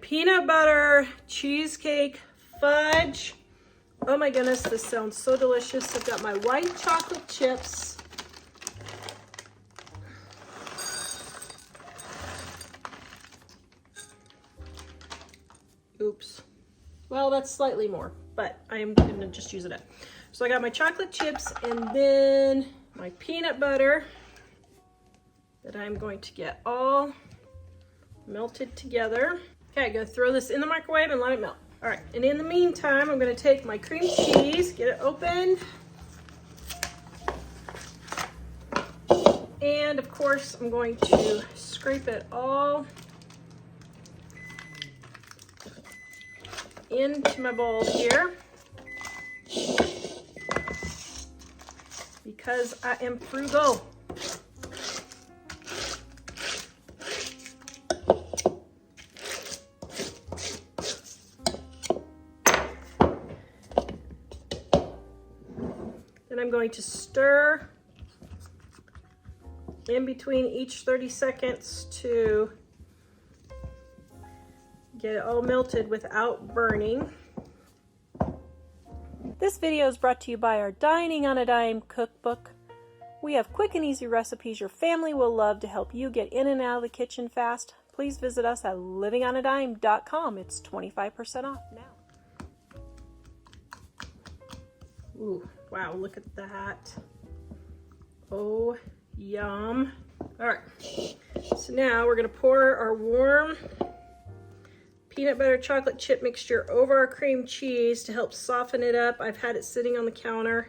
Peanut butter cheesecake fudge. Oh my goodness, this sounds so delicious. I've got my white chocolate chips. Oops. Well, that's slightly more, but I'm gonna just use it up. So I got my chocolate chips and then my peanut butter that I'm going to get all melted together. Okay, I'm gonna throw this in the microwave and let it melt. All right, and in the meantime, I'm gonna take my cream cheese, get it opened. And of course, I'm going to scrape it all into my bowl here because I am frugal. Then I'm going to stir in between each 30 seconds to get it all melted without burning. This video is brought to you by our Dining on a Dime cookbook. We have quick and easy recipes your family will love to help you get in and out of the kitchen fast. Please visit us at livingonadime.com. It's 25% off now. Ooh, wow, look at that. Oh, yum. All right, so now we're gonna pour our warm peanut butter chocolate chip mixture over our cream cheese to help soften it up. I've had it sitting on the counter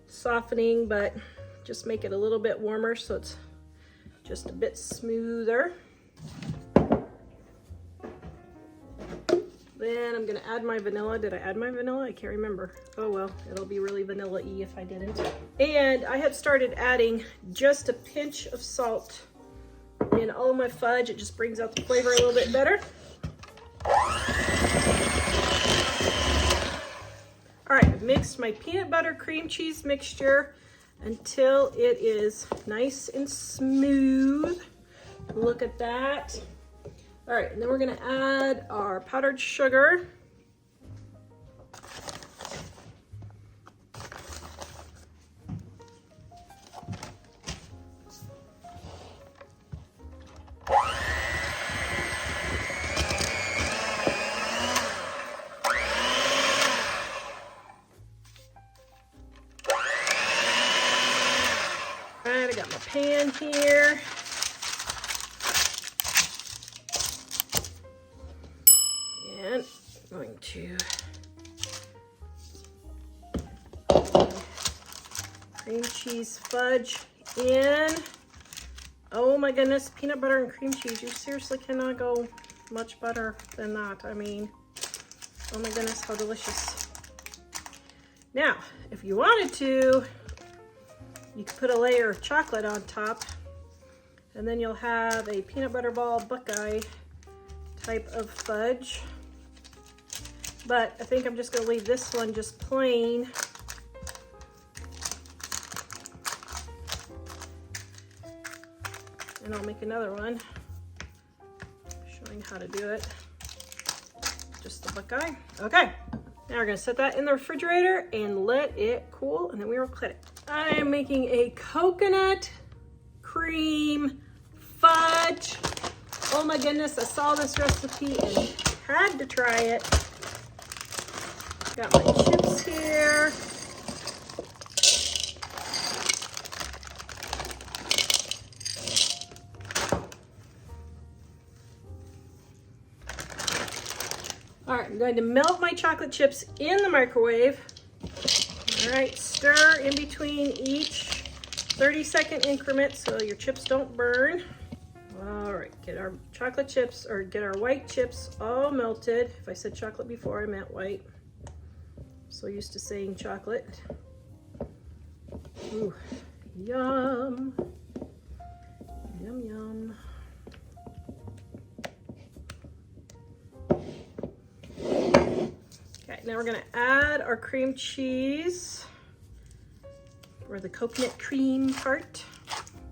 softening, but just make it a little bit warmer so it's just a bit smoother. Then I'm gonna add my vanilla. Did I add my vanilla? I can't remember. Oh well, it'll be really vanilla-y if I didn't. And I had started adding just a pinch of salt in all my fudge. It just brings out the flavor a little bit better. All right, I've mixed my peanut butter cream cheese mixture until it is nice and smooth. Look at that. All right, and then we're gonna add our powdered sugar. All right, I got my pan here. And I'm going to cream cheese fudge in. Oh my goodness, peanut butter and cream cheese. You seriously cannot go much better than that. I mean, oh my goodness, how delicious. Now, if you wanted to, you could put a layer of chocolate on top, and then you'll have a peanut butter ball Buckeye type of fudge. But I think I'm just gonna leave this one just plain. And I'll make another one showing how to do it. Just the Buckeye. Okay, now we're gonna set that in the refrigerator and let it cool, and then we will cut it. I am making a coconut cream fudge. Oh my goodness, I saw this recipe and had to try it. Got my chips here. All right, I'm going to melt my chocolate chips in the microwave. All right, stir in between each 30-second increment so your chips don't burn. All right, get our chocolate chips, or get our white chips all melted. If I said chocolate before, I meant white. So used to saying chocolate. Ooh, yum. Yum, yum. Okay, now we're gonna add our cream cheese, or the coconut cream part.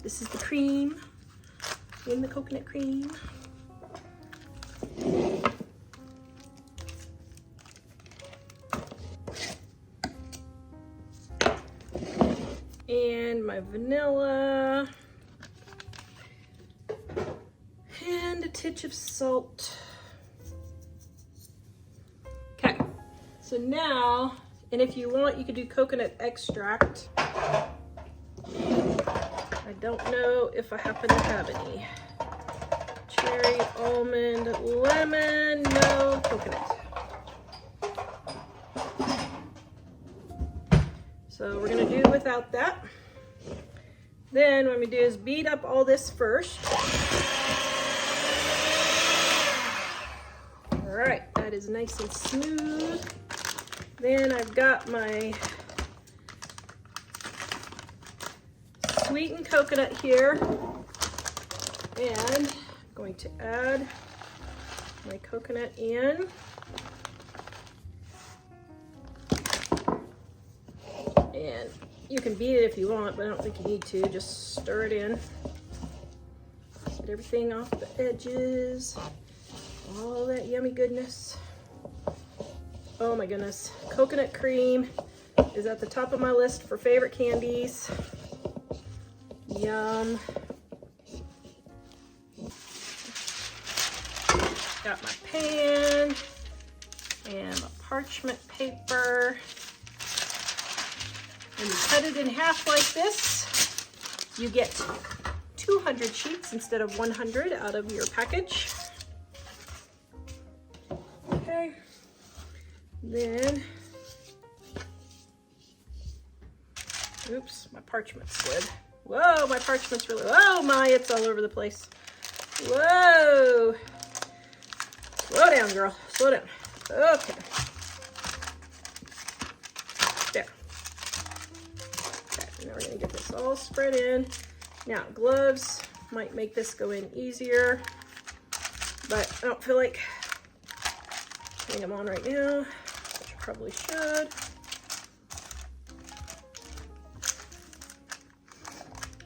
This is the cream in the coconut cream. my vanilla. And a titch of salt. Okay, so now, and if you want, you could do coconut extract. I don't know if I happen to have any. Cherry, almond, lemon, no coconut. So we're gonna do without that. Then what I'm gonna do is beat up all this first. All right, that is nice and smooth. Then I've got my sweetened coconut here, and I'm going to add my coconut in. And you can beat it if you want, but I don't think you need to. Just stir it in. Get everything off the edges. All that yummy goodness. Oh my goodness. Coconut cream is at the top of my list for favorite candies. Yum. Got my pan and my parchment paper. When you cut it in half like this, you get 200 sheets instead of 100 out of your package. Okay. Then, oops, my parchment slid. Whoa, my parchment's really, oh my, it's all over the place. Whoa. Slow down, girl, slow down. Okay. There. Okay, now we're gonna get this all spread in. Now, gloves might make this go in easier, but I don't feel like putting them on right now, which I probably should.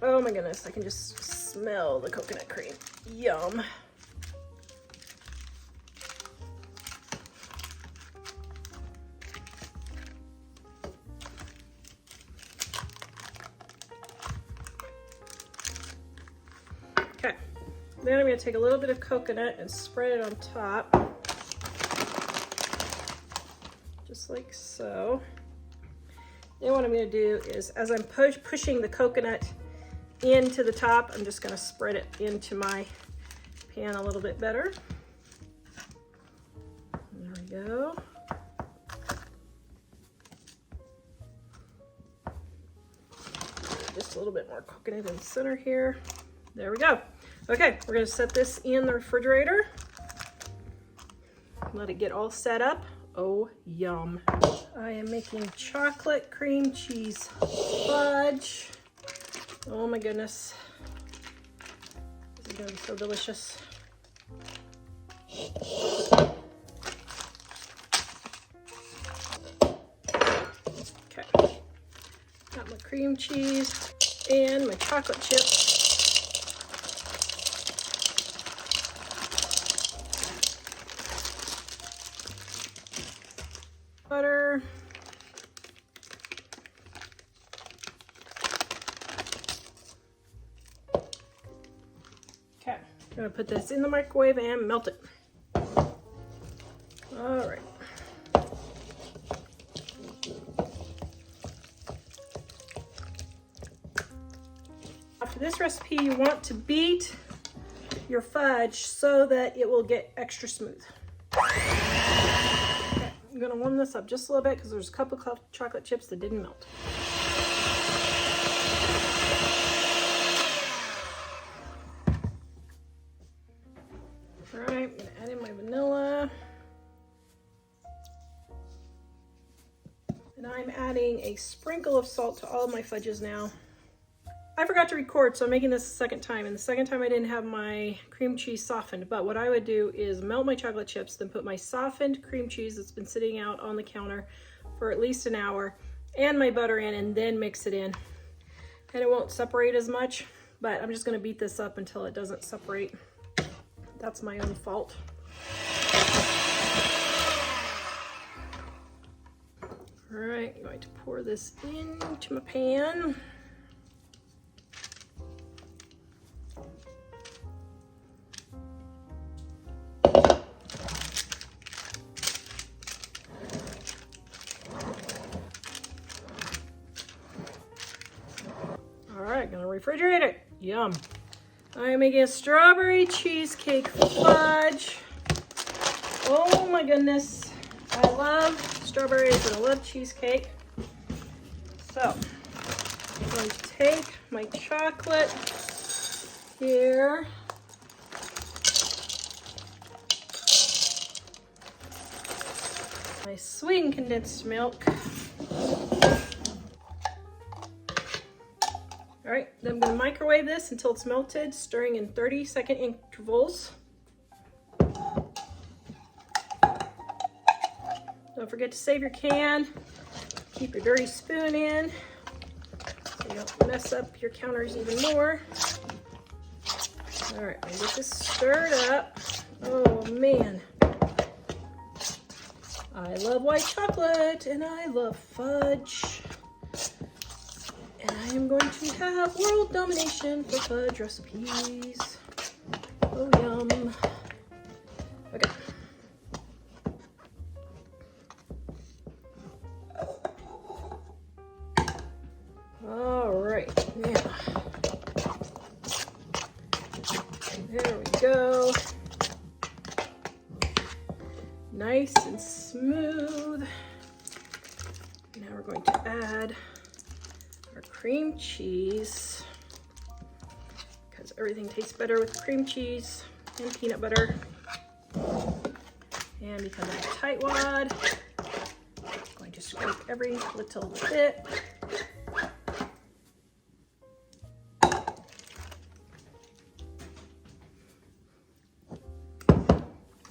Oh my goodness, I can just smell the coconut cream. Yum. Okay, then I'm going to take a little bit of coconut and spread it on top. Just like so. Then what I'm going to do is, as I'm pushing the coconut into the top, I'm just going to spread it into my pan a little bit better. There we go. Just a little bit more coconut in the center here. There we go. Okay, we're going to set this in the refrigerator. Let it get all set up. Oh, yum. I am making chocolate cream cheese fudge. Oh my goodness. This is gonna be so delicious. Okay. Got my cream cheese and my chocolate chips. Butter. Okay, I'm gonna put this in the microwave and melt it. All right. For this recipe, you want to beat your fudge so that it will get extra smooth. I'm gonna warm this up just a little bit because there's a couple of chocolate chips that didn't melt. All right, I'm gonna add in my vanilla. And I'm adding a sprinkle of salt to all of my fudges now. I forgot to record, so I'm making this the second time. And the second time I didn't have my cream cheese softened. But what I would do is melt my chocolate chips, then put my softened cream cheese that's been sitting out on the counter for at least an hour, and my butter in, and then mix it in. And it won't separate as much, but I'm just gonna beat this up until it doesn't separate. That's my own fault. All right, I'm going to pour this into my pan. refrigerator. Yum. I'm making a strawberry cheesecake fudge. Oh my goodness. I love strawberries and I love cheesecake. So I'm going to take my chocolate here. My sweetened condensed milk. All right, then I'm gonna microwave this until it's melted, stirring in 30-second intervals. Don't forget to save your can. Keep your dirty spoon in so you don't mess up your counters even more. All right, I'll get this stirred up. Oh man. I love white chocolate and I love fudge. And I am going to have world domination for fudge recipes. Oh, yum. Okay. All right, now. There we go. Nice and smooth. Now we're going to add our cream cheese because everything tastes better with cream cheese and peanut butter. And because I'm a tightwad, I'm going to scrape every little bit.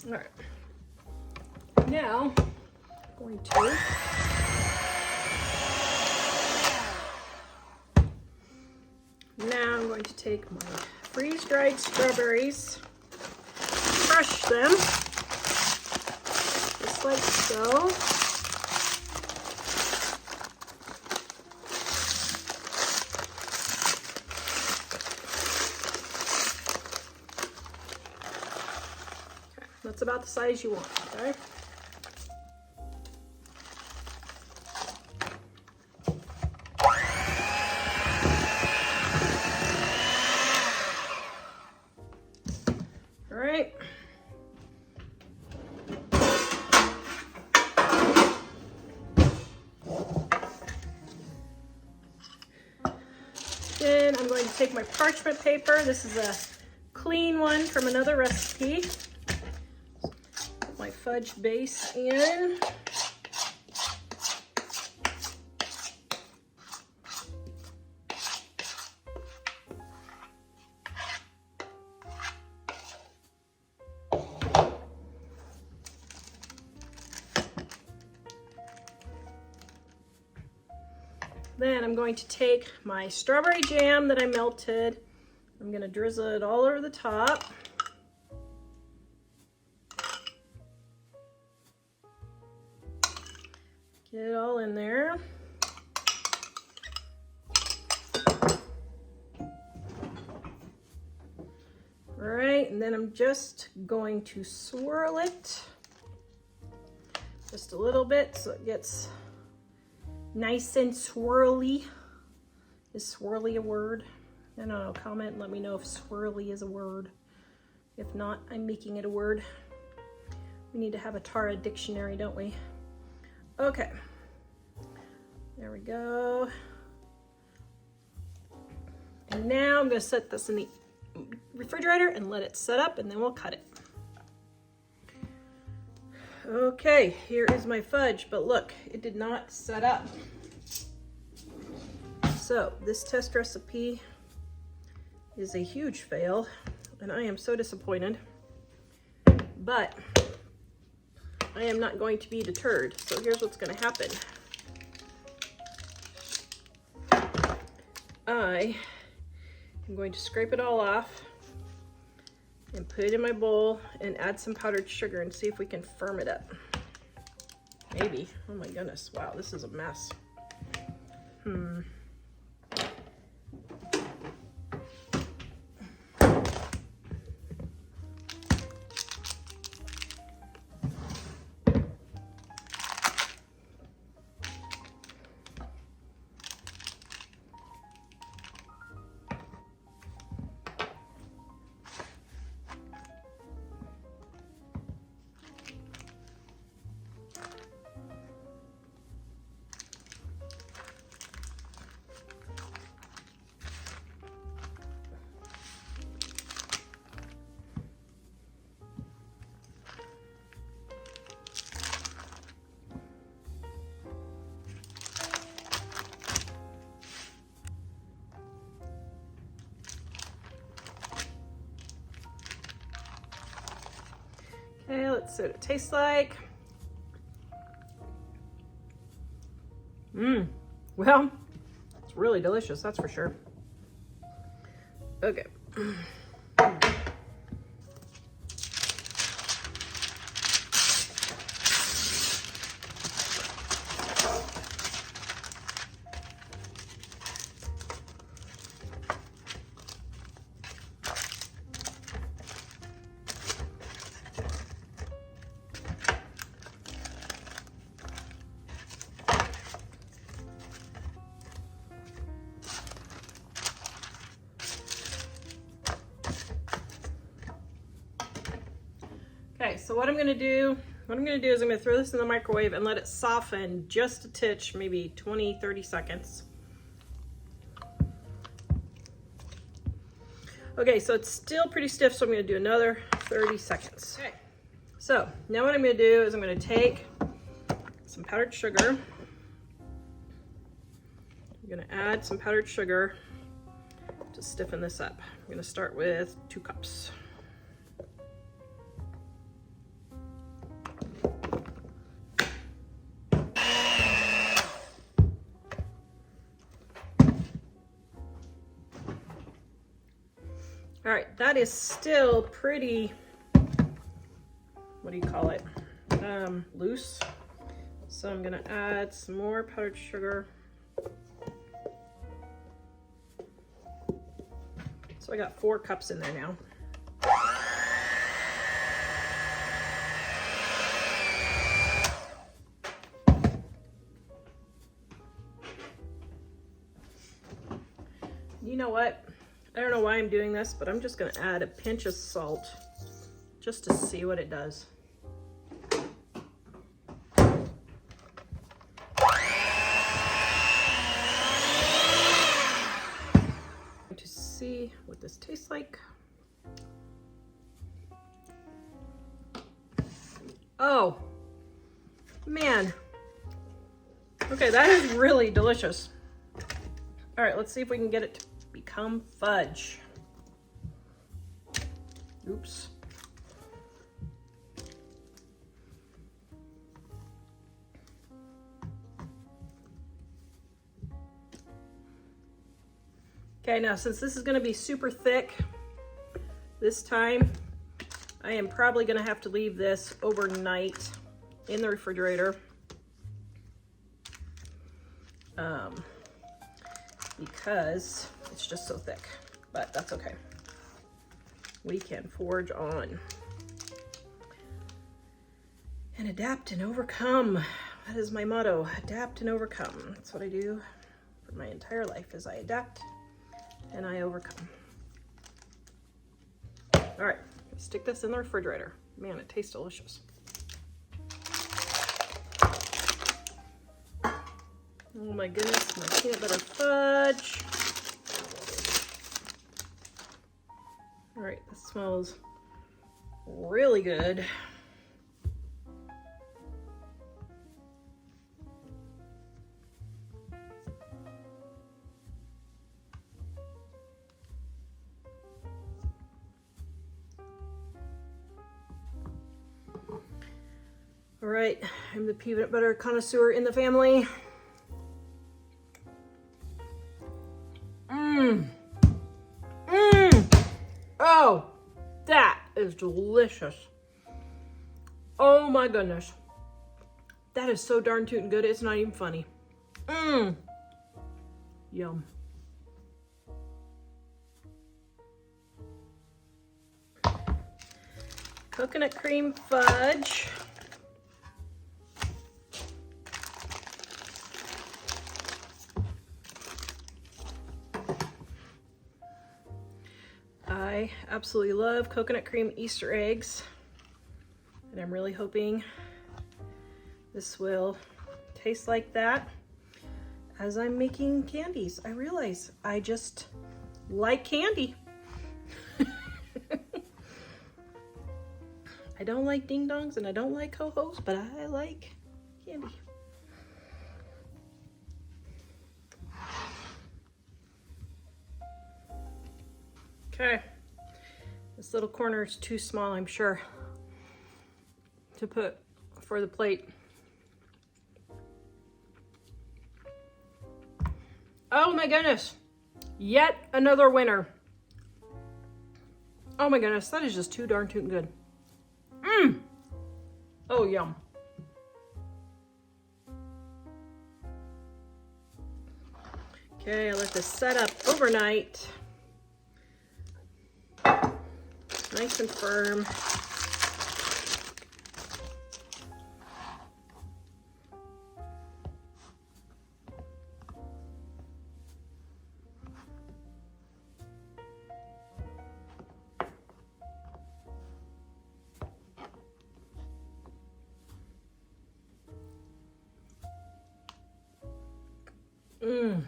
All right. Now, I'm going to take my freeze-dried strawberries, crush them, just like so. Okay, that's about the size you want, okay? Alright. Then I'm going to take my parchment paper. This is a clean one from another recipe. Put my fudge base in. Then I'm going to take my strawberry jam that I melted. I'm going to drizzle it all over the top. Get it all in there. All right, and then I'm just going to swirl it just a little bit so it gets nice and swirly. Is swirly a word? I don't know, comment and let me know if swirly is a word. If not, I'm making it a word. We need to have a Tara dictionary, don't we? Okay, there we go. And now I'm gonna set this in the refrigerator and let it set up and then we'll cut it. Okay, here is my fudge, but look, it did not set up. So this test recipe is a huge fail, and I am so disappointed, but I am not going to be deterred. So here's what's going to happen. I am going to scrape it all off and put it in my bowl and add some powdered sugar and see if we can firm it up. Maybe. Oh my goodness. Wow, this is a mess. Let's see what it tastes like. Well, it's really delicious, that's for sure. Okay. Okay, so what I'm gonna do is I'm gonna throw this in the microwave and let it soften just a titch, maybe 20, 30 seconds. Okay, so it's still pretty stiff, so I'm gonna do another 30 seconds. Okay, so now what I'm gonna do is I'm gonna take some powdered sugar. I'm gonna add some powdered sugar to stiffen this up. I'm gonna start with 2 cups. All right, that is still pretty, what do you call it, loose. So I'm gonna add some more powdered sugar. So I got 4 cups in there now. You know what? I don't know why I'm doing this, but I'm just gonna add a pinch of salt just to see what it does. To see what this tastes like. Oh, man. Okay, that is really delicious. All right, let's see if we can get it to become fudge. Oops. Okay, now since this is going to be super thick this time, I am probably going to have to leave this overnight in the refrigerator. Because it's just so thick, but that's okay. We can forge on and adapt and overcome. That is my motto, adapt and overcome. That's what I do for my entire life, is I adapt and I overcome. All right, stick this in the refrigerator. Man, it tastes delicious. Oh my goodness, my peanut butter fudge. All right, this smells really good. All right, I'm the peanut butter connoisseur in the family. Oh, that is delicious. Oh my goodness. That is so darn tootin' good, it's not even funny. Yum. Coconut cream fudge. I absolutely love coconut cream Easter eggs, and I'm really hoping this will taste like that as I'm making candies. I realize I just like candy. I don't like ding dongs and I don't like ho-hos, but I like candy. Okay, this little corner is too small, I'm sure. to put for the plate. Oh my goodness. Yet another winner. Oh my goodness, that is just too darn tootin' good. Mmm. Oh, yum. Okay, I let this set up overnight. Nice and firm. Mmm.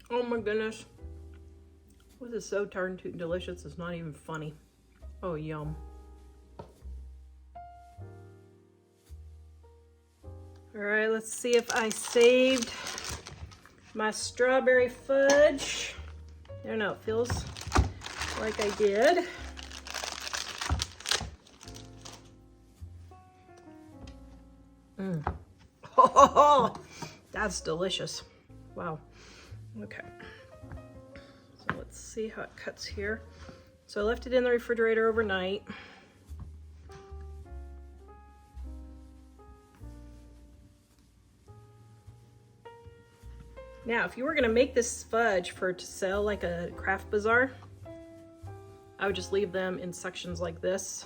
Oh my goodness. This is so darn tootin' delicious, it's not even funny. Oh, yum. All right, let's see if I saved my strawberry fudge. I don't know, it feels like I did. Mmm. Oh, that's delicious. Wow. Okay. So let's see how it cuts here. So I left it in the refrigerator overnight. Now, if you were gonna make this fudge to sell like a craft bazaar, I would just leave them in sections like this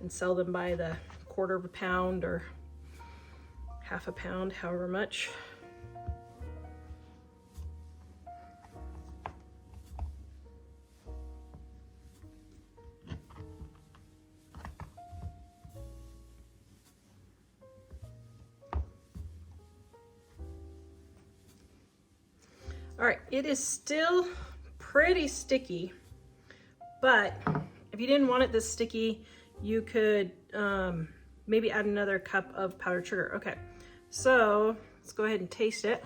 and sell them by the 1/4 pound or 1/2 pound, however much. All right, it is still pretty sticky, but if you didn't want it this sticky, you could maybe add another cup of powdered sugar. Okay, so let's go ahead and taste it.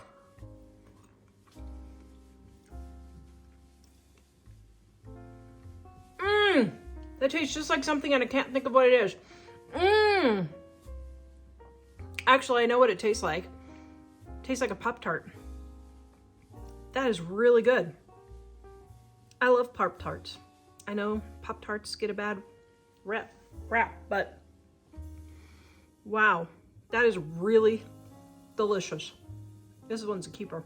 Mmm, that tastes just like something and I can't think of what it is. Mmm. Actually, I know what it tastes like. It tastes like a Pop-Tart. That is really good. I love Pop-Tarts. I know Pop-Tarts get a bad rap, but wow, that is really delicious. This one's a keeper.